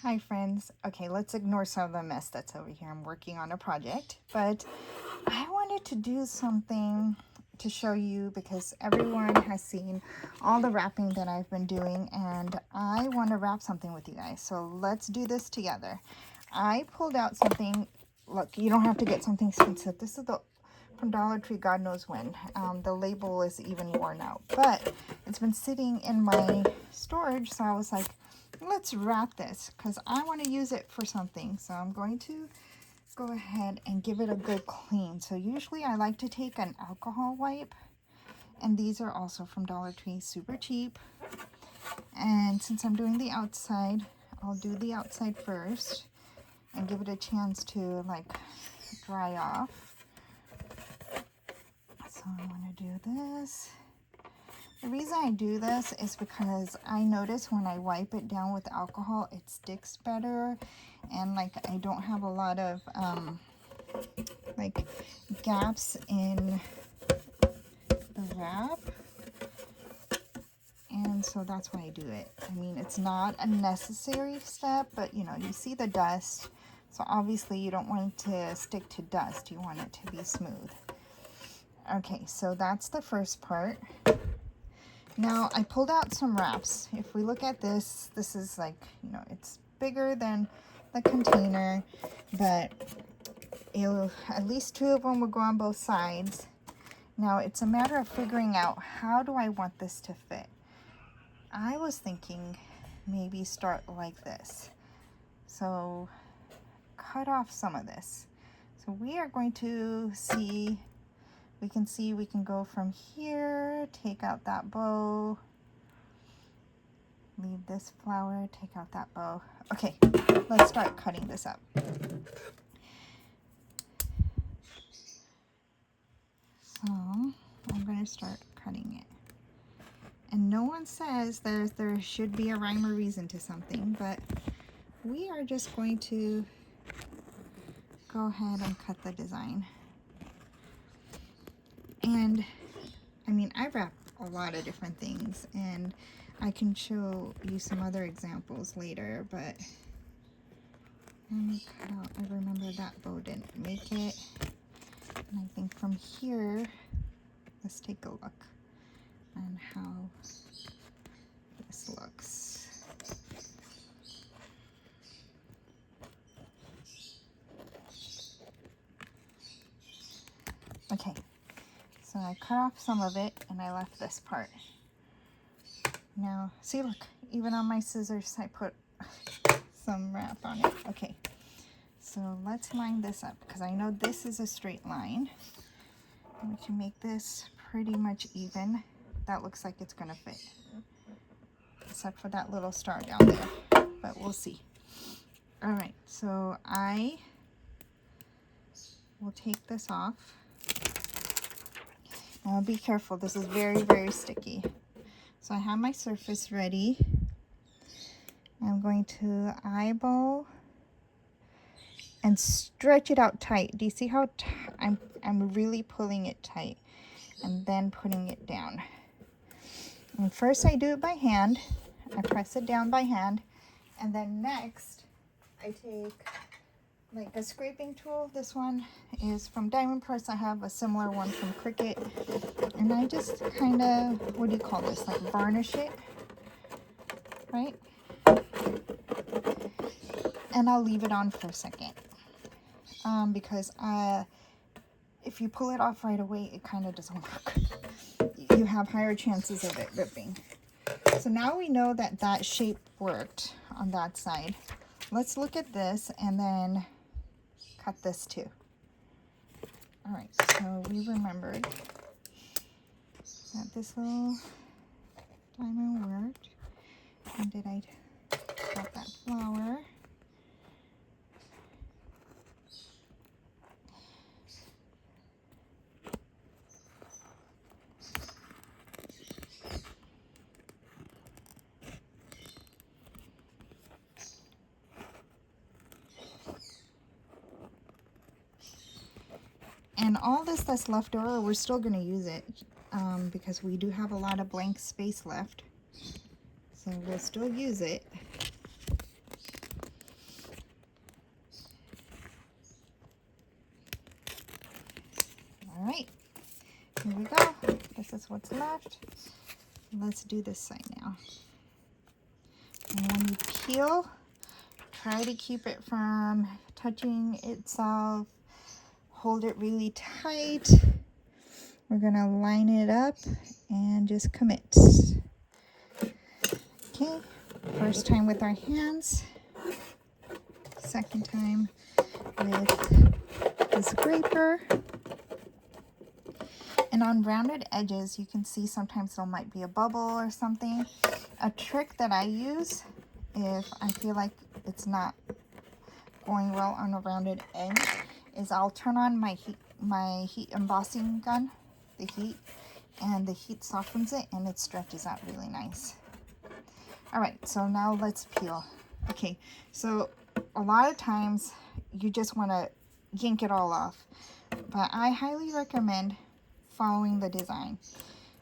Hi friends. Okay, let's ignore some of the mess that's over here. I'm working on a project, but I wanted to do something to show you because everyone has seen all the wrapping that I've been doing and I want to wrap something with you guys. So let's do this together. I pulled out something. Look, you don't have to get something expensive. This is the from Dollar Tree, God knows when. The label is even worn out, but it's been sitting in my storage, so I was like, let's wrap this because I want to use it for something. So I'm going to go ahead and give it a good clean. So usually I like to take an alcohol wipe, and these are also from Dollar Tree, super cheap. And since I'm doing the outside, I'll do the outside first and give it a chance to like dry off. So I'm going to do this. The reason I do this is because I notice when I wipe it down with alcohol, it sticks better, and like I don't have a lot of like gaps in the wrap, and so that's why I do it. I mean, it's not a necessary step, but you know, you see the dust, so obviously you don't want it to stick to dust. You want it to be smooth. Okay, so that's the first part. Now I pulled out some wraps. If we look at this, this is like, you know, it's bigger than the container, but at least two of them will go on both sides. Now it's a matter of figuring out, how do I want this to fit? I was thinking maybe start like this. So cut off some of this. So we are going to see, we can go from here, take out that bow, leave this flower, take out that bow. Okay, let's start cutting this up. So I'm going to start cutting it. And no one says there should be a rhyme or reason to something, but we are just going to go ahead and cut the design. And I mean, I wrap a lot of different things, and I can show you some other examples later, but let me cut out. I remember that bow didn't make it. And I think from here, let's take a look on how this looks. Okay, so I cut off some of it and I left this part. Now, see, look, even on my scissors, I put some wrap on it. Okay, so let's line this up because I know this is a straight line. We can make this pretty much even. That looks like it's gonna fit, except for that little star down there, but we'll see. All right, so I will take this off. Now be careful, this is very, very sticky. So I have my surface ready. I'm going to eyeball and stretch it out tight. Do you see how I'm really pulling it tight and then putting it down? And first I do it by hand. I press it down by hand, and then next I take like a scraping tool. This one is from Diamond Press. I have a similar one from Cricut, and I just kind of, what do you call this, like varnish it, right? And I'll leave it on for a second, because if you pull it off right away, it kind of doesn't work. You have higher chances of it ripping. So now we know that that shape worked on that side. Let's look at this and then cut this too. All right, so we remembered that this little diamond worked. And did I cut that flower? And all this that's left over, we're still going to use it because we do have a lot of blank space left. So we'll still use it. That's what's left. Let's do this side now. And when you peel, try to keep it from touching itself. Hold it really tight. We're gonna line it up and just commit. Okay, first time with our hands, second time with the scraper. And on rounded edges, you can see sometimes there might be a bubble or something. A trick that I use if I feel like it's not going well on a rounded edge is I'll turn on my heat embossing gun, the heat, and the heat softens it and it stretches out really nice. All right, so now let's peel. Okay, so a lot of times you just want to yank it all off, but I highly recommend following the design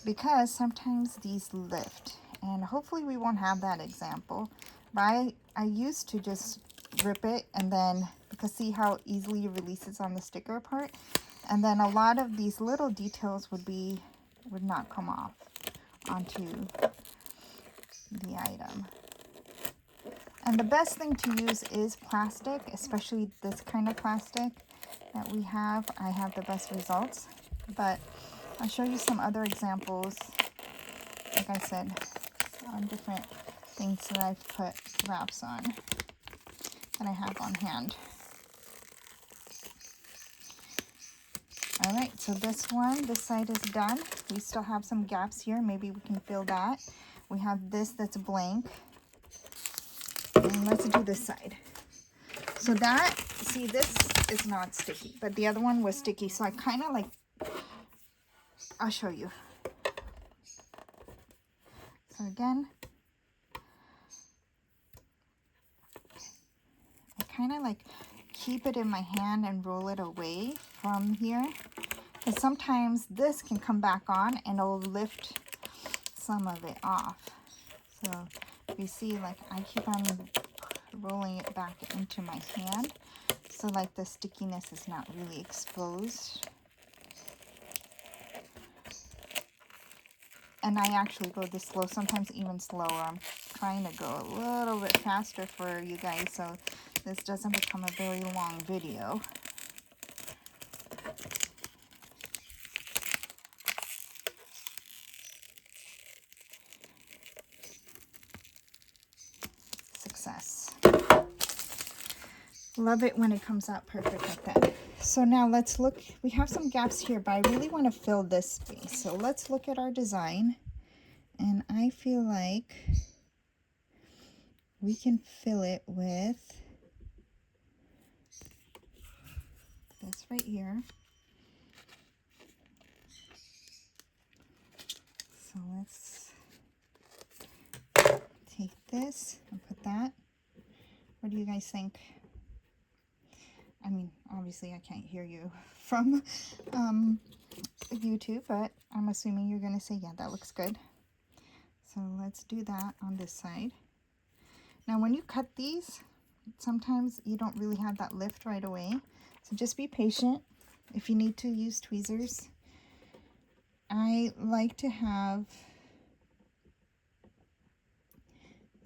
because sometimes these lift, and hopefully we won't have that example, but I used to just rip it, and then because see how easily it releases on the sticker part, and then a lot of these little details would not come off onto the item. And the best thing to use is plastic, especially this kind of plastic that we have. I have the best results, but I'll show you some other examples, like I said, on different things that I've put wraps on that I have on hand. All right, so this side is done. We still have some gaps here. Maybe we can fill that. We have this that's blank. And let's do this side. So that, see, this is not sticky, but the other one was sticky. So I kind of like, I'll show you. So again, I kind of like keep it in my hand and roll it away from here. Because sometimes this can come back on and it'll lift some of it off. So you see, like I keep on rolling it back into my hand. So like the stickiness is not really exposed. And I actually go this slow, sometimes even slower. I'm trying to go a little bit faster for you guys so this doesn't become a very long video. Success. Love it when it comes out perfect like that. So now let's look, we have some gaps here, but I really want to fill this space. So let's look at our design. And I feel like we can fill it with this right here. So let's take this and put that. What do you guys think? I mean, obviously I can't hear you from YouTube, but I'm assuming you're going to say, yeah, that looks good. So let's do that on this side. Now, when you cut these, sometimes you don't really have that lift right away. So just be patient. If you need to use tweezers, I like to have,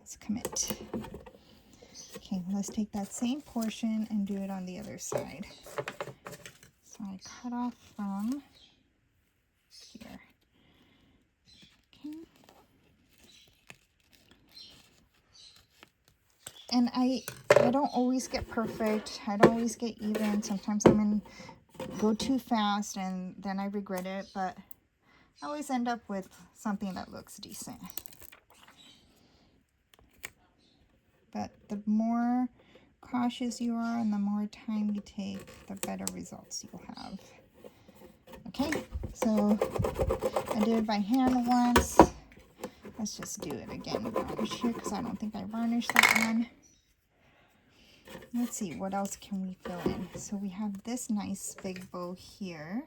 let's commit. Okay, let's take that same portion and do it on the other side. So I cut off from here. Okay. And I don't always get perfect. I don't always get even. Sometimes go too fast and then I regret it, but I always end up with something that looks decent. But the more cautious you are and the more time you take, the better results you'll have. Okay, so I did it by hand once. Let's just do it again. Varnish here because I don't think I varnished that one. Let's see, what else can we fill in? So we have this nice big bow here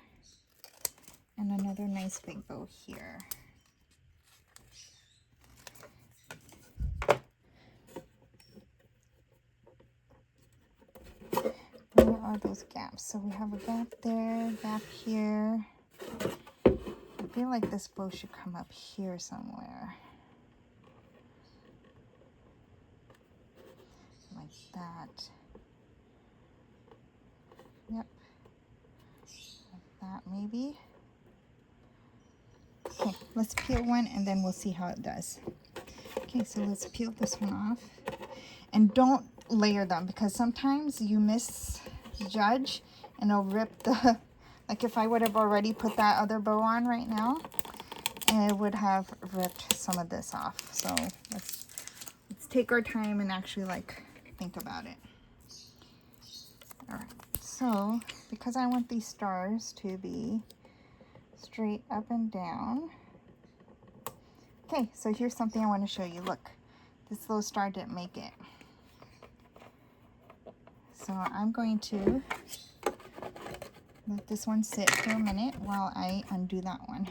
and another nice big bow here. Where are those gaps? So we have a gap there, gap here, a feel like this bow should come up here somewhere. Like that. Yep. Like that maybe. Okay, let's peel one and then we'll see how it does. Okay, so let's peel this one off. And don't layer them because sometimes you misjudge and it'll rip the, like if I would have already put that other bow on right now, it would have ripped some of this off. So let's take our time and actually like think about it. All right, so because I want these stars to be straight up and down. Okay, so here's something I want to show you. Look, this little star didn't make it. So I'm going to let this one sit for a minute while I undo that one,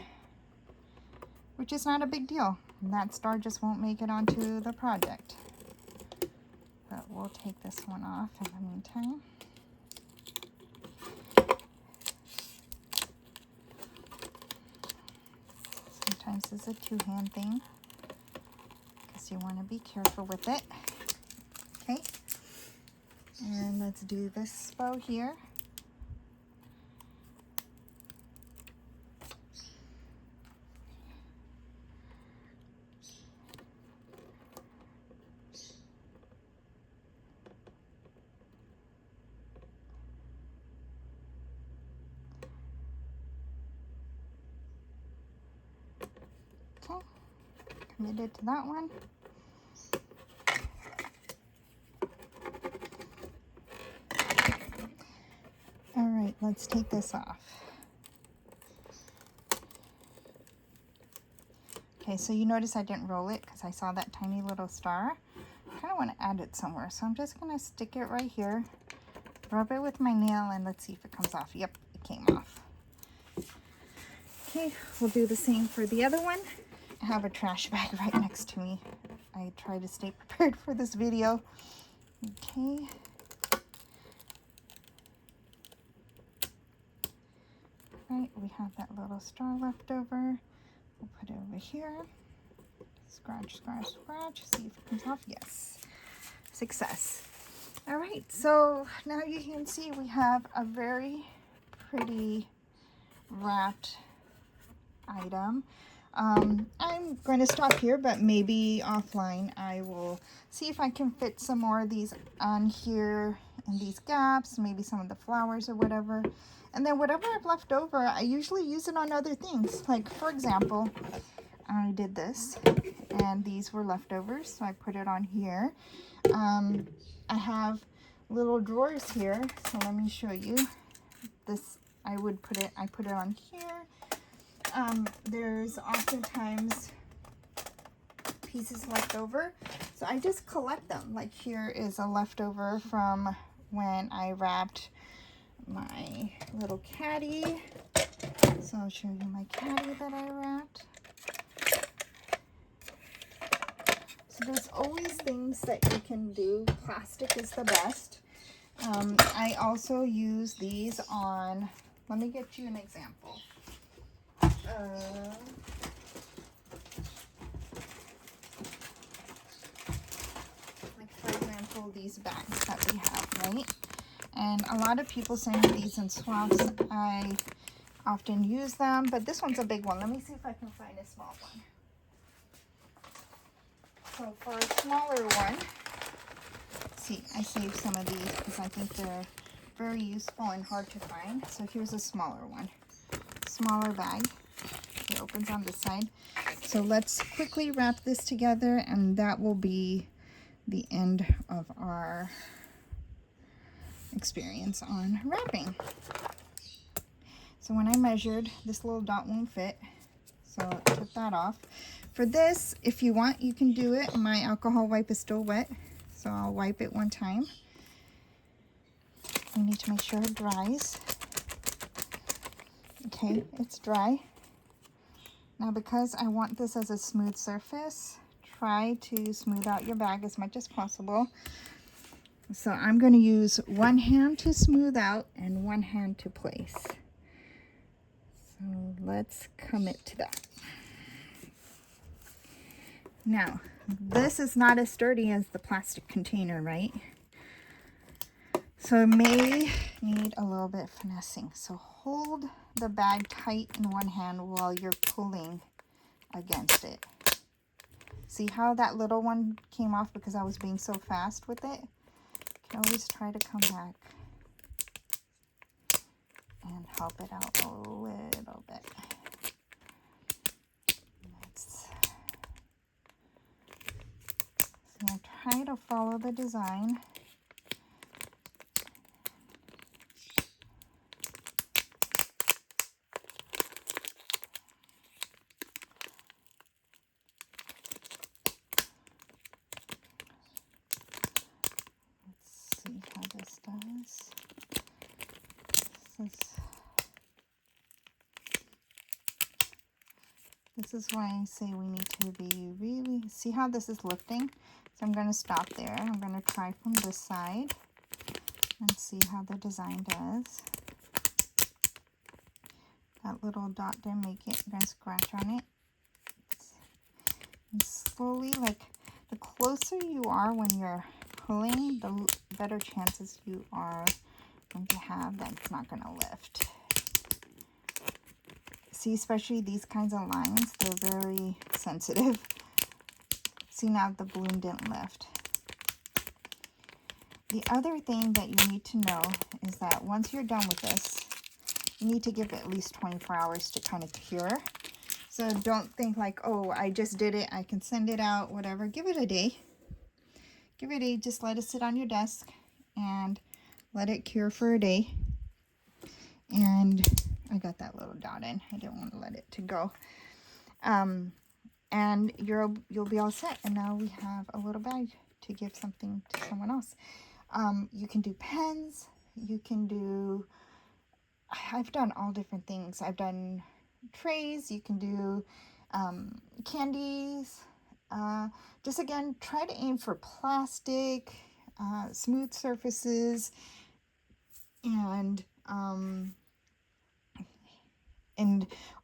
which is not a big deal. That star just won't make it onto the project. But we'll take this one off in the meantime. Sometimes it's a two-hand thing because you want to be careful with it. Okay. And let's do this bow here. Okay, committed to that one. All right, let's take this off. Okay, so you notice I didn't roll it because I saw that tiny little star. I kind of want to add it somewhere, so I'm just going to stick it right here, rub it with my nail, and let's see if it comes off. Yep, it came off. Okay, we'll do the same for the other one. I have a trash bag right next to me. I try to stay prepared for this video. Okay. Right, we have that little star left over. We'll put it over here. Scratch, scratch, scratch. See if it comes off. Yes. Success. All right, so now you can see we have a very pretty wrapped item. I'm going to stop here, but maybe offline I will see if I can fit some more of these on here in these gaps, maybe some of the flowers or whatever. And then whatever I've left over, I usually use it on other things. Like, for example, I did this, and these were leftovers, so I put it on here. I have little drawers here, so let me show you. This, I put it on here. There's oftentimes pieces left over, so I just collect them. Like here is a leftover from when I wrapped my little caddy. So I'll show you my caddy that I wrapped. So there's always things that you can do. Plastic is the best. I also use these on, let me get you an example. Like for example, these bags that we have, right? And a lot of people send me these in swaps. I often use them, but this one's a big one. Let me see if I can find a small one. So for a smaller one, see, I saved some of these because I think they're very useful and hard to find. So here's a smaller one, smaller bag. It opens on this side. So let's quickly wrap this together, and that will be the end of our experience on wrapping. So when I measured, this little dot won't fit, so I took that off. For this, if you want, you can do it. My alcohol wipe is still wet, so I'll wipe it one time. You need to make sure it dries. Okay, it's dry. Now because I want this as a smooth surface, try to smooth out your bag as much as possible. So I'm going to use one hand to smooth out and one hand to place. So let's commit to that. Now, this is not as sturdy as the plastic container, right? So it may need a little bit of finessing. So hold the bag tight in one hand while you're pulling against it. See how that little one came off because I was being so fast with it? You can always try to come back and help it out a little bit. So I'm trying to follow the design. See how this does. This is why I say we need to be really, see how this is lifting? So I'm going to stop there. I'm going to try from this side and see how the design does. That little dot didn't make it. I'm going to scratch on it. And slowly, like, the closer you are when you're pulling, the better chances you are going to have that it's not going to lift. See, especially these kinds of lines, they're very sensitive. See, now the balloon didn't lift. The other thing that you need to know is that once you're done with this, you need to give it at least 24 hours to kind of cure. So don't think like, oh, I just did it, I can send it out, whatever. Give it a day. Give it a day. Just let it sit on your desk and let it cure for a day. And I got that little dot in. I didn't want to let it to go. And you'll be all set. And now we have a little bag to give something to someone else. You can do pens. You can do, I've done all different things. I've done trays. You can do candies. Just again, try to aim for plastic, smooth surfaces, and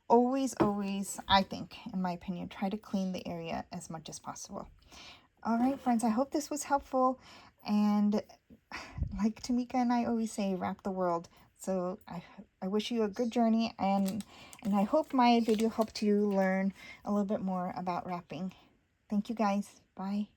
always, I think, in my opinion, try to clean the area as much as possible. All right, friends, I hope this was helpful. And like Tamika and I always say, wrap the world. So I wish you a good journey, and I hope my video helped you learn a little bit more about wrapping. Thank you, guys. Bye.